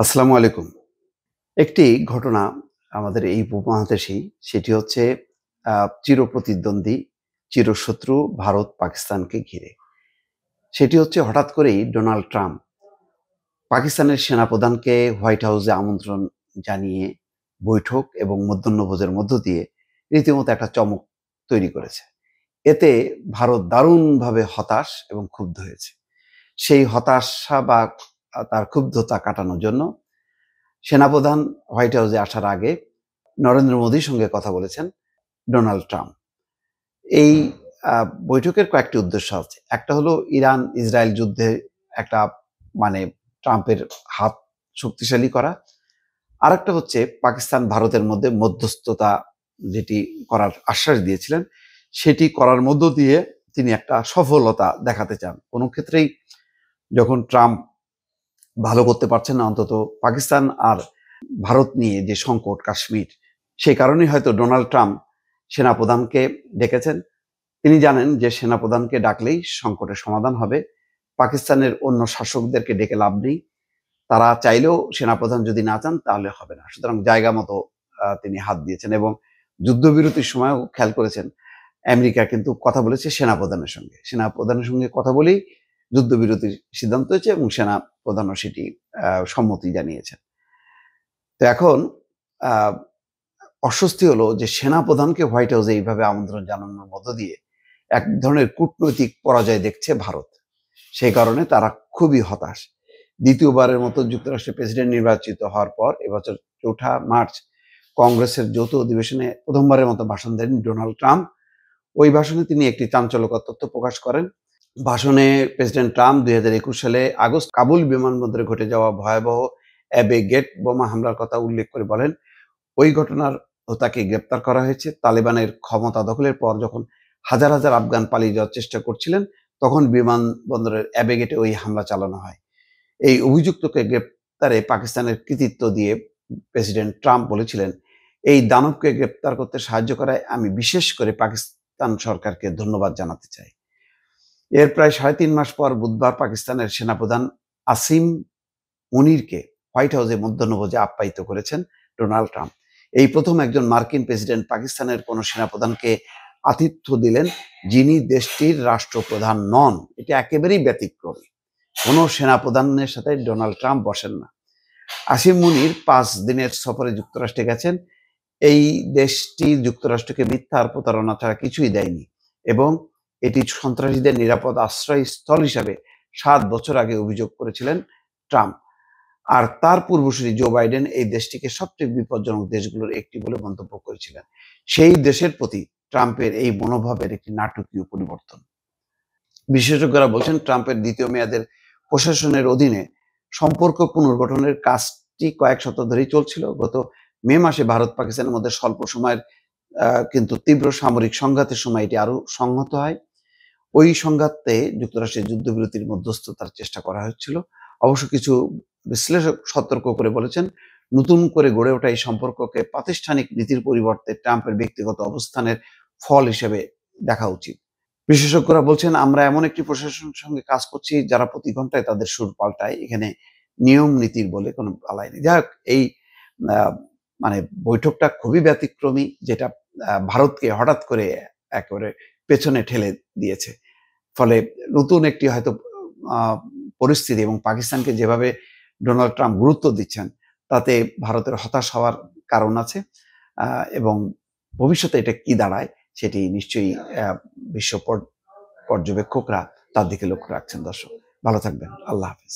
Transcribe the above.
আসসালামু আলাইকুম। একটি ঘটনা আমাদের এই উপমহাদেশেই, সেটি হচ্ছে চিরপ্রতিদ্বন্দ্বী, চিরশত্রু ভারত পাকিস্তানকে ঘিরে। সেটি হচ্ছে হঠাৎ করেই ডোনাল্ড ট্রাম্প পাকিস্তানের সেনাপ্রধানকে হোয়াইট হাউসে আমন্ত্রণ জানিয়ে বৈঠক এবং মধ্যাহ্নভোজের মধ্য দিয়ে রীতিমতো একটা চমক তৈরি করেছে। এতে ভারত দারুণভাবে হতাশ এবং ক্ষুব্ধ হয়েছে। সেই হতাশা বা তার ক্ষুব্ধতা কাটানোর জন্য সেনাপ্রধান হোয়াইট হাউসে আসার আগে নরেন্দ্র মোদীর সঙ্গে কথা বলেছেন ডোনাল্ড ট্রাম্প। এই বৈঠকের কয়েকটি উদ্দেশ্য আছে। একটা হলো ইরান ইসরায়েল যুদ্ধে একটা মানে ট্রাম্পের হাত শক্তিশালী করা। আরেকটা হচ্ছে পাকিস্তান ভারতের মধ্যে মধ্যস্থতা যেটি করার আশ্বাস দিয়েছিলেন, সেটি করার মধ্য দিয়ে তিনি একটা সফলতা দেখাতে চান। কোনো ক্ষেত্রেই যখন ট্রাম্প ভালো করতে পারছেন না, অন্তত পাকিস্তান আর ভারত নিয়ে যে সংকট কাশ্মীর, সেই কারণেই হয়তো ডোনাল্ড ট্রাম্প সেনাপ্রধানকে ডেকেছেন। তিনি জানেন যে সেনাপ্রধানকে ডাকলেই সংকটের সমাধান হবে। পাকিস্তানের অন্য শাসকদেরকে ডেকে লাভ নেই। তারা চাইলেও সেনাপ্রধান যদি না চান তাহলে হবে না। সুতরাং জায়গা মতো তিনি হাত দিয়েছেন এবং যুদ্ধবিরতির সময়ও খেয়াল করেছেন আমেরিকা কিন্তু কথা বলেছে সেনাপ্রধানের সঙ্গে। সেনাপ্রধানের সঙ্গে কথা বলেই যুদ্ধবিরতির সিদ্ধান্ত হয়েছে এবং সেনাপ্রধানও সেটি সম্মতি জানিয়েছেন। তো এখন আহ অস্বস্তি হলো যে সেনাপ্রধানকে হোয়াইট হাউসে এইভাবে আমন্ত্রণ জানানোর মধ্য দিয়ে এক ধরনের কূটনৈতিক পরাজয় দেখছে ভারত। সেই কারণে তারা খুবই হতাশ। দ্বিতীয়বারের মতো যুক্তরাষ্ট্রের প্রেসিডেন্ট নির্বাচিত হওয়ার পর এবছর ৪ঠা মার্চ কংগ্রেসের যৌথ অধিবেশনে প্রথমবারের মতো ভাষণ দেন ডোনাল্ড ট্রাম্প। ওই ভাষণে তিনি একটি চাঞ্চল্যকর তথ্য প্রকাশ করেন। ভাষণে প্রেসিডেন্ট ট্রাম্প ২০২১ সালে আগস্ট কাবুল বিমানবন্দরে ঘটে যাওয়া ভয়াবহ অ্যাবে গেট বোমা হামলার কথা উল্লেখ করে বলেন, ওই ঘটনার তাকে গ্রেপ্তার করা হয়েছে। তালেবানের ক্ষমতা দখলের পর যখন হাজার হাজার আফগান পালিয়ে যাওয়ার চেষ্টা করছিলেন, তখন বিমানবন্দরের অ্যাবে গেটে ওই হামলা চালানো হয়। এই অভিযুক্তকে গ্রেপ্তারে পাকিস্তানের কৃতিত্ব দিয়ে প্রেসিডেন্ট ট্রাম্প বলেছিলেন, এই দানবকে গ্রেপ্তার করতে সাহায্য করায় আমি বিশেষ করে পাকিস্তান সরকারকে ধন্যবাদ জানাতে চাই। এর প্রায় ৩.৫ মাস পর বুধবার পাকিস্তানের সেনাপ্রধান আসিম মুনিরকে হোয়াইট হাউসে মধ্যাহ্নভোজে আপ্যায়িত করেছেন ডোনাল্ড ট্রাম্প। এই প্রথম একজন মার্কিন প্রেসিডেন্ট পাকিস্তানের কোনো সেনাপ্রধানকে আতিথ্য দিলেন যিনি দেশটির রাষ্ট্রপ্রধান নন। এটা একেবারেই ব্যতিক্রমী। কোনো সেনাপ্রধানের সাথে ডোনাল্ড ট্রাম্প বসেন না। আসিম মুনির ৫ দিনের সফরে যুক্তরাষ্ট্রে গেছেন। এই দেশটি যুক্তরাষ্ট্রকে মিথ্যা আর প্রতারণা ছাড়া কিছুই দেয়নি এবং এটি সন্ত্রাসীদের নিরাপদ আশ্রয়স্থল হিসাবে ৭ বছর আগে অভিযোগ করেছিলেন ট্রাম্প। আর তার পূর্বসূরি জো বাইডেন এই দেশটিকে সবচেয়ে বিপজ্জনক দেশগুলোর একটি বলে মন্তব্য করেছিলেন। সেই দেশের প্রতি ট্রাম্পের এই মনোভাবের একটি নাটকীয় পরিবর্তন। বিশেষজ্ঞরা বলছেন ট্রাম্পের দ্বিতীয় মেয়াদের প্রশাসনের অধীনে সম্পর্ক পুনর্গঠনের কাজটি কয়েক সপ্তাহ ধরেই চলছিল। গত মে মাসে ভারত পাকিস্তানের মধ্যে স্বল্প সময়ের কিন্তু তীব্র সামরিক সংঘাতের সময় এটি আরো সংহত হয়। ওই সংঘাতে যুক্তরাষ্ট্রের যুদ্ধবিরতির মধ্যস্থতার চেষ্টা করা হচ্ছিল। অবশ্য কিছু বিশ্লেষক সতর্ক করে বলেছেন, নতুন করে গড়ে ওঠা এই সম্পর্ককে প্রাতিষ্ঠানিক নীতির পরিবর্তে ট্রাম্পের ব্যক্তিগত অবস্থানের ফল হিসেবে দেখা উচিত। বিশেষজ্ঞরা বলছেন, আমরা এমন একটি প্রশাসনের সঙ্গে কাজ করছি যারা প্রতি ঘন্টায় তাদের সুর পাল্টায়। এখানে নিয়ম নীতির বলে কোনো বালাই নেই। যাই হোক, এই আহ, মানে বৈঠকটা খুবই ব্যতিক্রমী, যেটা ভারতকে হঠাৎ করে একেবারে পেছনে ঠেলে দিয়েছে। ফলে নতুন একটি হয়তো আহ, পরিস্থিতি এবং পাকিস্তানকে যেভাবে ডোনাল্ড ট্রাম্প গুরুত্ব দিচ্ছেন, তাতে ভারতের হতাশ হওয়ার কারণ আছে এবং ভবিষ্যতে এটা কি দাঁড়ায় সেটি নিশ্চয়ই বিশ্ব পর্যবেক্ষকরা তার দিকে লক্ষ্য রাখছেন। দর্শক ভালো থাকবেন। আল্লাহ হাফেজ।